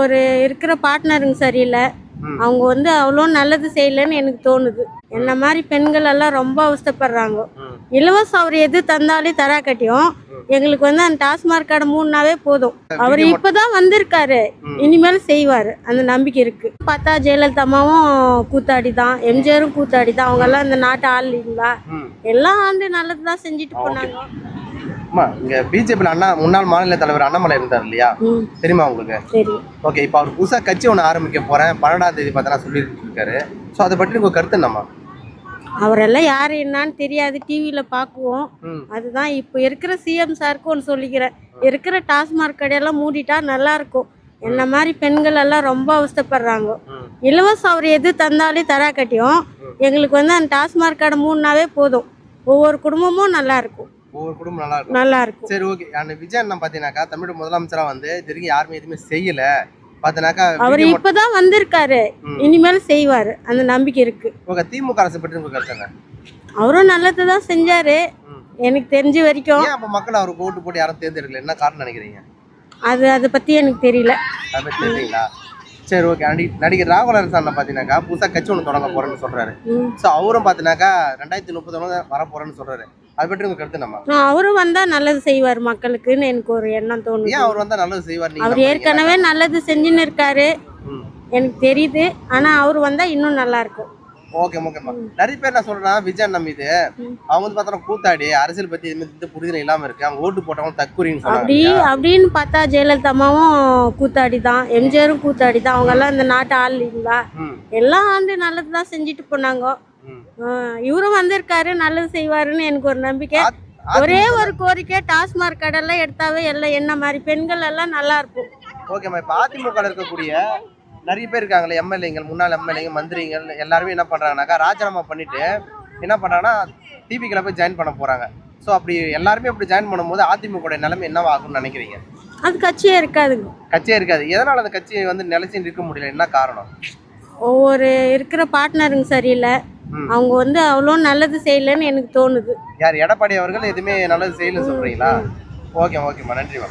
ஒவ்வொரு இருக்கிற பார்ட்னருங்க சரியில்லை. அவங்க வந்து அவ்வளோ நல்லது செய்யலைன்னு எனக்கு தோணுது. என்ன மாதிரி பெண்கள் எல்லாம் ரொம்ப அவஸ்தைப்படுறாங்க. இலவசம் அவர் எது தந்தாலே தராக்கட்டியும் எங்களுக்கு வந்து அந்த டாஸ்மார்க் கடை 3 நாளே போதும். அவர் இப்பதான் வந்திருக்காரு, இனிமேல் செய்வாரு, அந்த நம்பிக்கை இருக்கு. பார்த்தா ஜெயலலிதா அம்மாவும் கூத்தாடி தான், எம்ஜிஆரும் கூத்தாடி தான். அவங்க எல்லாம் இந்த நாட்டு ஆள் இல்லைங்களா, எல்லாம் ஆண்டு நல்லதுதான் செஞ்சுட்டு போனாங்க. இங்க பிஜேபி முன்னாள் மாநில தலைவர் அண்ணாமலை இருந்தார் இல்லையா, தெரியுமா உங்களுக்கு? சரி, ஓகே. இப்போ அவர் புதுசா கட்சி ஒன்று ஆரம்பிக்க போறேன் 12ஆம் தேதி பார்த்தா சொல்லிட்டு இருக்காரு. ஸோ அதை பற்றி உங்க கருத்து என்னம்மா? அவரெல்லாம் யாரு என்னன்னு தெரியாது, டிவியில பாக்குவோம். அதுதான் இப்போ இருக்கிற சிஎம் சாருக்கு ஒன்று சொல்லிக்கிறேன், இருக்கிற டாஸ்மார்க் கடையெல்லாம் மூடிட்டா நல்லா இருக்கும். என்ன மாதிரி பெண்கள் எல்லாம் ரொம்ப அவஸ்தைப்படுறாங்க. இலவசம் அவர் எது தந்தாலே தராக்கட்டியும் எங்களுக்கு வந்து அந்த டாஸ்மார்க் கடை 3 நாளே போதும். ஒவ்வொரு குடும்பமும் நல்லா இருக்கும். ஒவ்வொரு குடும்பம் நல்லா இருக்கும். சரி, ஓகே. அந்த விஜய் அண்ணன் பாத்தீங்கன்னாக்கா தமிழ் முதலமைச்சரா வந்து இதுவரைக்கும் யாருமே எதுவுமே செய்யல. பாத்தீங்கன்னாக்கா அவர் இப்பதான் வந்திருக்காரு, இனிமேல் செய்வாரு, அந்த நம்பிக்கை இருக்கு. ஓகே. திமுக அரசு பற்றி உங்க கருத்து என்ன? அவரும் நல்லதுதான் செஞ்சாரு எனக்கு தெரிஞ்ச வரைக்கும். ஏன் அப்ப மக்கள் அவருக்கு ஓட்டு போட்டு யாரும் தேர்ந்தெடுக்கல, என்ன காரணம் நினைக்கிறீங்க? அதை பத்தி எனக்கு தெரியல. அதை பத்தி தெரியலீங்களா? சரி, ஓகே. நடிகர் ராகுல் அரசு பாத்தீங்கன்னாக்கா புதுசா கட்சி ஒன்று தொடங்க போறேன்னு சொல்றாரு. ஸோ அவரும் பாத்தீங்கன்னாக்கா 2031 வர போறேன்னு சொல்றாரு. அதை பற்றி உங்க கருத்து நம்ம? அவரும் வந்தா நல்லது செய்வார் மக்களுக்குன்னு எனக்கு ஒரு எண்ணம் தோணுது. ஏன் அவர் வந்தா நல்லது செய்வார்? அவர் ஏற்கனவே நல்லது செஞ்சுன்னு இருக்காரு, எனக்கு தெரியுது. ஆனா அவர் வந்தா இன்னும் நல்லா இருக்கும். ஓகே, ஓகேம்மா. நிறைய பேர் என்ன சொல்றான் விஜய் அண்ணன் மீது, அவங்க வந்து பார்த்தா கூத்தாடி அரசியல் பத்தி எதுவுமே புரிதல் இல்லாம இருக்கு, அவங்க ஓட்டு போட்டவங்க தற்கூரின்னு சொல்றாங்க. அப்படின்னு பார்த்தா ஜெயலலிதா அம்மாவும் கூத்தாடி தான், எம்ஜிஆரும் கூத்தாடி தான். அவங்க எல்லாம் இந்த நாட்டு ஆள் இல்லைங்களா, எல்லாம் ஆண்டு நல்லதுதான் செஞ்சுட்டு போனாங்க. இவரும் வந்திருக்காரு, நல்லது செய்வாருன்னு எனக்கு ஒரு நம்பிக்கை. ஒரே ஒரு கோரிக்கை, டாஸ்மார்க் கடையெல்லாம் எடுத்தாவே எல்லாம் என்ன மாதிரி பெண்கள் எல்லாம் நல்லா இருக்கும். ஓகேம்மா. இப்போ அதிமுக இருக்கக்கூடிய நிறைய பேர் இருக்காங்களே, எம்எல்ஏங்கள், முன்னாள் எம்எல்ஏங்க, மந்திரிகள் எல்லாருமே என்ன பண்றாங்கன்னாக்கா ராஜினாமா பண்ணிட்டு என்ன பண்றாங்கன்னா டிபிக்கில் போய் ஜாயின் பண்ண போறாங்க. ஸோ அப்படி எல்லாருமே அப்படி ஜாயின் பண்ணும்போது அதிமுக நிலைமை என்னவா ஆகும்னு நினைக்கிறீங்க? அது கட்சியே இருக்காதுங்க. கட்சியே இருக்காது. எதனால அந்த கட்சியை வந்து நிலைச்சு நிற்க முடியல, என்ன காரணம்? ஒவ்வொரு இருக்கிற பார்ட்னருங்க சரியில்லை. அவங்க வந்து அவ்வளோ நல்லது செய்யலைன்னு எனக்கு தோணுது. யார்? எடப்பாடி அவர்கள் எதுவுமே நல்லது செய்யலன்னு சொல்றீங்களா? ஓகேம்மா, நன்றிம்மா.